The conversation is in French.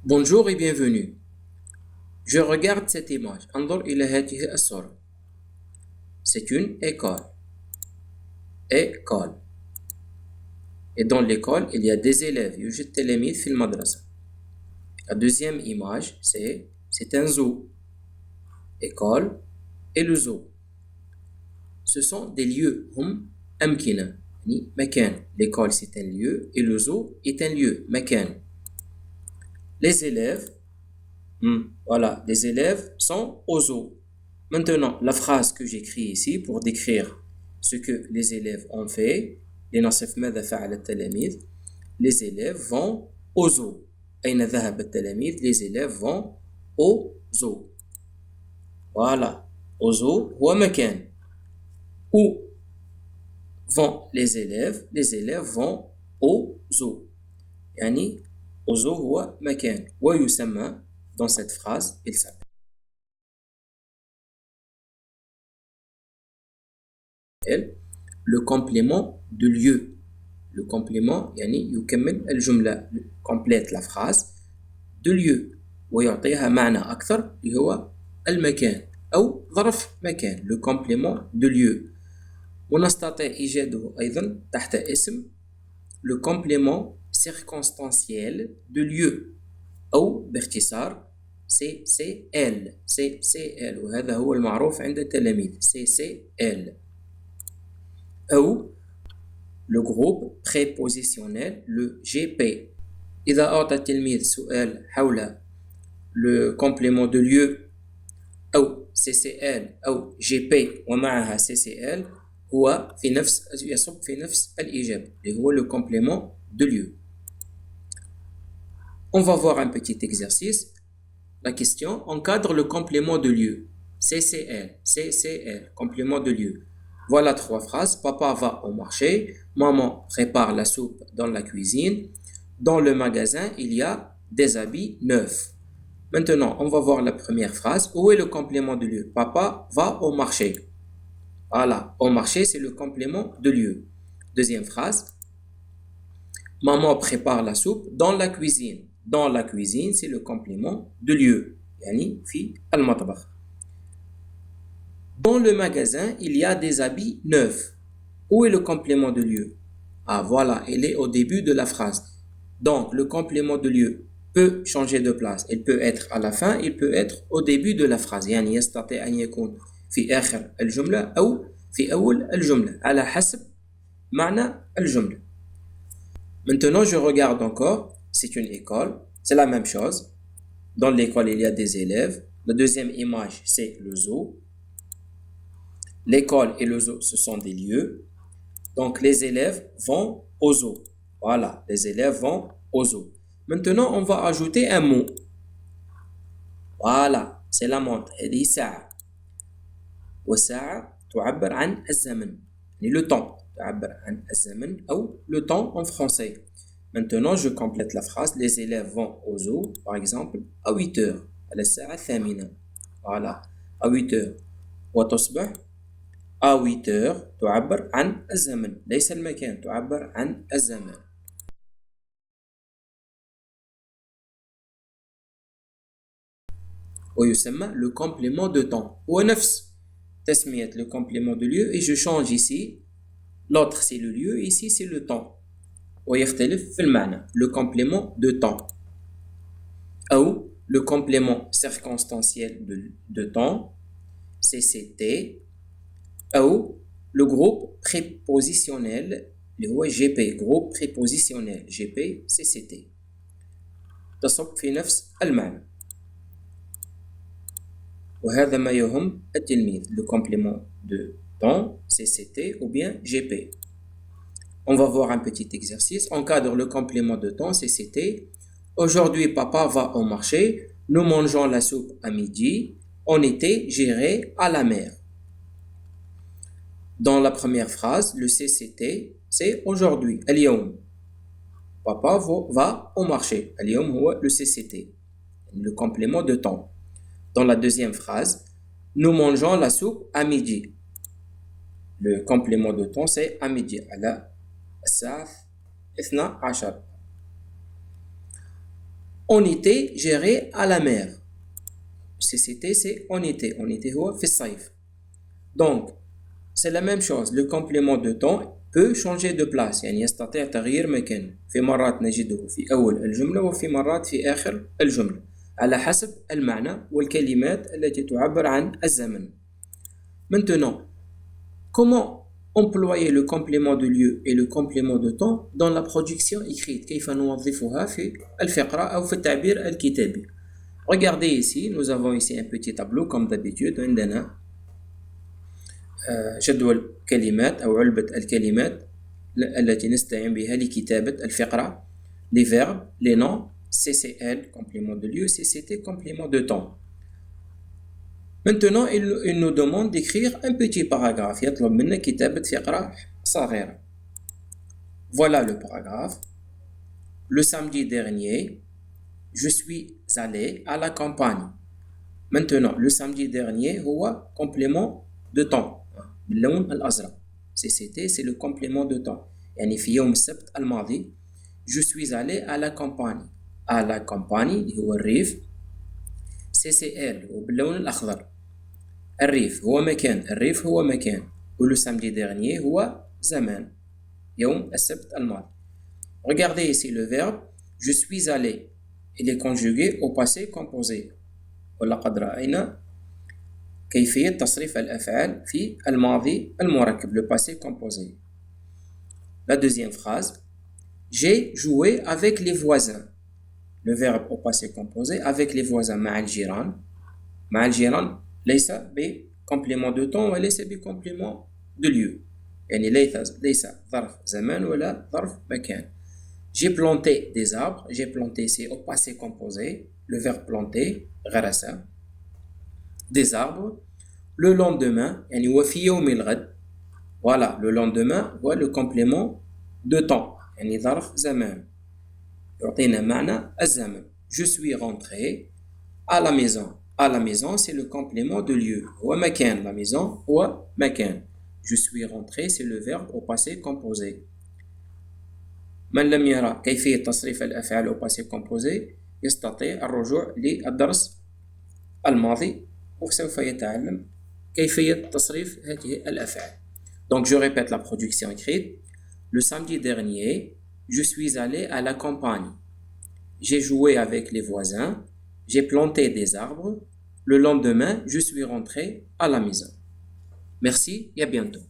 Bonjour et bienvenue. Je regarde cette image. انظر إلى هذه الصورة. C'est une école. École. Et dans l'école, il y a des élèves. يوجد تلاميذ في المدرسة. La deuxième image, c'est un zoo. École et le zoo. Ce sont des lieux. هم أمكنة. يعني مكان. L'école, c'est un lieu et le zoo est un lieu. مكان. Les élèves, voilà, les élèves sont au zoo. Maintenant, la phrase que j'écris ici pour décrire ce que les élèves ont fait, لنصف ماذا فعل التلاميذ. Les élèves vont au zoo. أين ذهب التلاميذ؟ Les élèves vont au zoo. Voilà. Au zoo هو مكان. Où vont les élèves? Les élèves vont au zoo. يعني au zoo هو مكان. ويسمى dans cette phrase, il s'appelle le complément de lieu. Le complément يعني يكمل الجملة complète la phrase de lieu ويعطيها معنى أكثر اللي هو المكان أو ظرف مكان le complément de lieu. ونستطيع إيجاده أيضا تحت اسم le complément circonstanciel de lieu أو باختصار CCL. CCL وهذا هو المعروف عند التلاميذ CCL. أو le groupe prépositionnel le GP. إذا أعطى التلميذ سؤال حول le complément de lieu أو CCL أو GP ومعها CCL هو يصب في نفس الإجابة اللي هو le complément de lieu. On va voir un petit exercice. La question encadre le complément de lieu. CCL, complément de lieu. Voilà trois phrases. Papa va au marché. Maman prépare la soupe dans la cuisine. Dans le magasin, il y a des habits neufs. Maintenant, on va voir la première phrase. Où est le complément de lieu? Papa va au marché. Voilà, au marché, c'est le complément de lieu. Deuxième phrase. Maman prépare la soupe dans la cuisine. Dans la cuisine, c'est le complément de lieu. يعني في المطبخ. Dans le magasin, il y a des habits neufs. Où est le complément de lieu? Ah voilà, il est au début de la phrase. Donc, le complément de lieu peut changer de place. Il peut être à la fin, il peut être au début de la phrase. يعني يستطيع أن يكون في آخر الجملة أو في أول الجملة على حسب معنى الجملة. Maintenant, je regarde encore. C'est une école. C'est la même chose. Dans l'école, il y a des élèves. La deuxième image, c'est le zoo. L'école et le zoo, ce sont des lieux. Donc, les élèves vont au zoo. Voilà, les élèves vont au zoo. Maintenant, on va ajouter un mot. Voilà, c'est la montre. هذه ساعة. والساعة تعبر عن الزمن. يعني le temps. تعبر عن الزمن أو le temps en français. Maintenant, je complète la phrase. Les élèves vont au zoo, par exemple, à 8 heures. على الساعة الثامنة. Voilà, à 8 heures. وتصبح à 8 heures تعبر عن الزمن. ليس المكان، تعبر عن الزمن. ويسمى le complément de temps. هو نفس تسمية le complément de lieu et je change ici. L'autre c'est le lieu, ici c'est le temps. ويختلف في المعنى. Le complément de temps. أو le complément circonstanciel de temps. CCT. أو le groupe prépositionnel اللي هو GP. groupe prépositionnel GP CCT. تصب في نفس المعنى. وهذا ما يهم التلميذ. Le complément de temps CCT ou bien GP. On va voir un petit exercice. Encadre le complément de temps CCT. Aujourd'hui, papa va au marché. Nous mangeons la soupe à midi. On était géré à la mer. Dans la première phrase, le CCT, c'est aujourd'hui. اليوم. Papa va au marché. اليوم هو le CCT. Le complément de temps. Dans la deuxième phrase, nous mangeons la soupe à midi. Le complément de temps, c'est à midi. على الساعة 12. On était géré à la mer. CCT, c'est on était. On était هو في الصيف. Donc, c'est la même chose. Le complément de temps peut changer de place. يعني يستطيع تغيير مكانه. في مرات نجده في أول الجملة وفي مرات في آخر الجملة. على حسب المعنى والكلمات التي تعبر عن الزمن. Maintenant, comment employer le complément de lieu et le complément de temps dans la production écrite كيف نوظفها في الفقرة أو في التعبير الكتابي. Regardez ici, nous avons ici un petit tableau comme d'habitude. عندنا جدول كلمات أو علبة الكلمات التي نستعين بها لكتابة الفقرة. Les verbes, les noms, CCL, complément de lieu, CCT, complément de temps. Maintenant, il nous demande d'écrire un petit paragraphe. يطلب منا كتابة فقرة صغيرة. Voilà le paragraphe. Le samedi dernier, je suis allé à la campagne. Maintenant, le samedi dernier هو complément de temps. باللون الأزرق. CCT, c'est le complément de temps. يعني في يوم السبت الماضي je suis allé à la campagne. À la campagne اللي هو الريف. CCL هو باللون الأخضر. الريف هو مكان. الريف هو مكان. ولو samedi dernier هو زمان. يوم السبت الماضي. Regardez ici le verbe je suis allé. Il est conjugué au passé composé. ولقد رأينا كيفية تصريف الأفعال في الماضي المركب le passé composé. La deuxième phrase j'ai joué avec les voisins. Le verbe au passé composé avec les voisins مع الجيران. مع الجيران ليس بcomplément de temps وليس بcomplément de lieu. يعني ليس ظرف زمان ولا ظرف مكان. J'ai planté des arbres. J'ai planté c'est au passé composé. Le verbe planter غرس. Des arbres. Le lendemain, يعني وفي يوم الغد. Voilà, le lendemain هو le complément de temps. يعني ظرف زمان. يعطينا معنى الزمن. Je suis rentré à la maison. À la maison, c'est le complément de lieu. هو مكان. La maison هو مكان. Je suis rentré, c'est le verbe au passé composé. من لم يرى كيفية تصريف الأفعال au passé composé يستطيع الرجوع للدرس الماضي وسوف يتعلم كيفية تصريف هذه الأفعال. Donc je répète la production écrite. Le samedi dernier, je suis allé à la campagne. J'ai joué avec les voisins. J'ai planté des arbres. Le lendemain, je suis rentré à la maison. Merci et à bientôt.